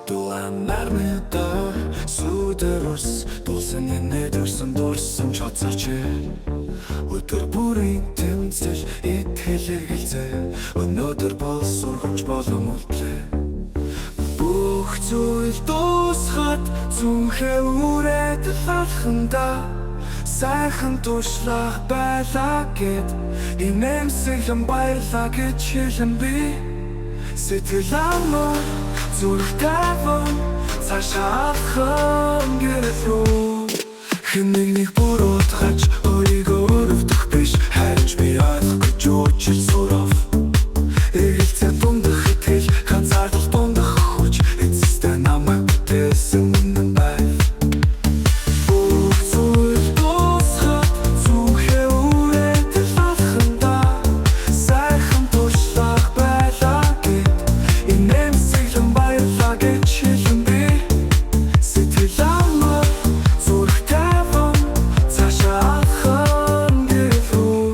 Дулаан нармыда сүдэр ус Дулсан энэдэрсэн дурсан чоцорч Өдөр бүрийн тэмцэл итгэл эргэлзээ Өнөөдөр бол сургамж болон үлдлээ Бүх зүйл дуусгаад зүнхээ үрээд алхандаа Сайхан туршлах байлаа гэд Инэмсэглэн баярлаа гэж хэлэн би Сэтгэл амар зүрх таван цаашаа алхам гэрэл рүү Хэн нэг буруутгаж өөрийгөө өрөвдөх биш Харин ч би ойлгох гэж учир сурав Эргэлзээ дундах итгэл ганцаардал дундах хүч Эцэстээ намайг бүтээсэн үнэн байв Бүх зүйл дуусгаад зүнхээ үрээд алхандаа Сайхан туршлах байлаа гэд Инэмсэглэн баярлаа гэж хэлэн би Сэтгэл амар зүрх таван цаашаа алхам гэрэл рүү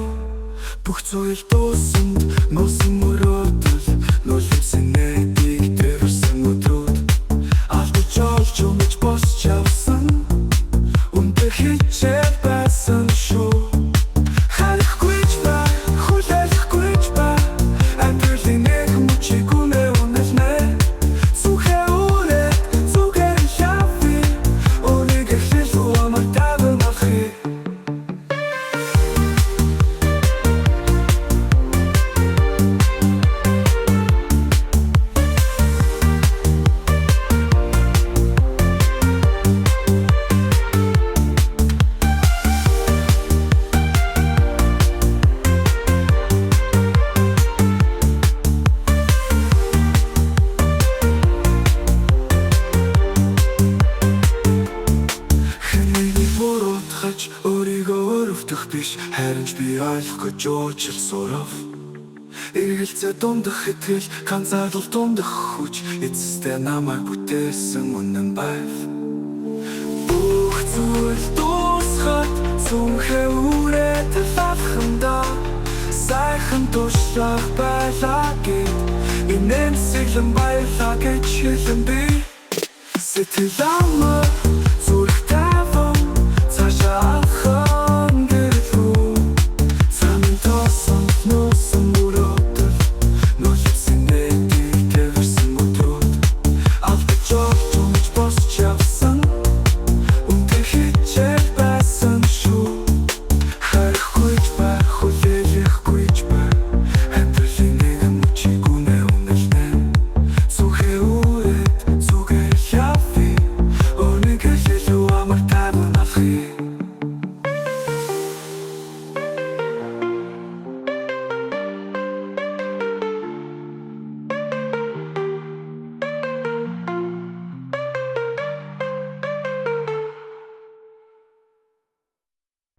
Бүх зүйл дуусанд нуусан мөрөөдөл Нулимсэн эдийг дэрсэн өдрүүд Алдаж олж өмж босч явсан Үнтэй хичээл байсан шүү Харихгүй ч ба, хүлээлэхгүй ч ба Амьдралын нэг мөчийг үнэ үнэлнэ Зүнхээ үрээд, зүгээр явъя Өөрийг эхлэлгүй амар таван алхъя Өөрийгөө өрөвдөх биш Харин ч би ойлгох гэж учир сурав Эргэлзээ дундах итгэл ганцаардал дундах хүч Эцэстээ намайг бүтээсэн үнэн байв Бүх зүйл дуусгаад зүнхээ үрээд алхандаа Сайхан туршлах байлаа гэд Инэмсэглэн баярлаа гэж хэлэн би Сэтгэл амар